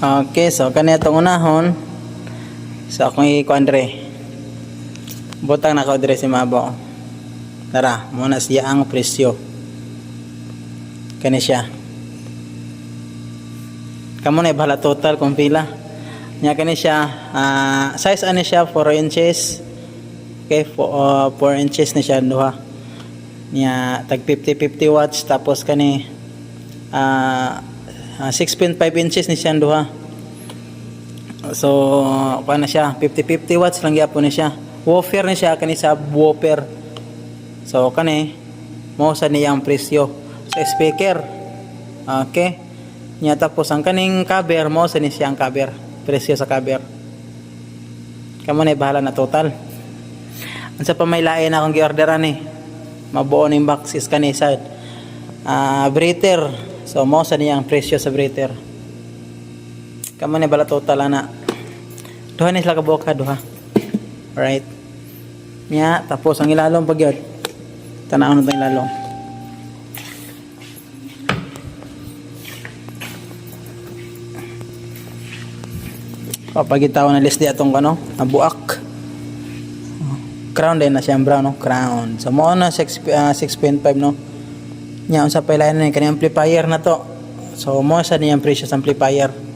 Okay, so kanitong unahon. So akong i-kuandre. Butang na kaudre si Mabo. Tara, muna siya ang presyo. Kani siya. Kamo na ibahala total kung pila. Nya kani siya, size ani siya 4 inches. Okay, 4 inches ni siya duha. Nya tag 50 watts tapos kani 6.5 inches ni siya duha. So paano siya, 50 watts lang gyapon ni siya. Woofer ni siya, kani sa woofer. So kani mo sa niyang presyo sa speaker. Okay, nya tapos ang kaning cover mo sa ni siyang cover, presyo sa cover. Kamo na bahala na total. Unsa pa may lain akong gi-orderan ni, mabuo ning boxes kani sa breather. So mo sa niyang presyo sa breather. Kamo na bala total ana. Duha ni sila ka buka, duha. Alright. Nya tapos ang ilalom pagyod. Tanaw na tong ilalom. Papagitaw na list di atong ano, nabuak. Crown din na siyang brown, no? Crown. So mo na 6.5 no. Nya unsa pa ilayan ni kani amplifier na to. So mo sa niyang presyo sa amplifier.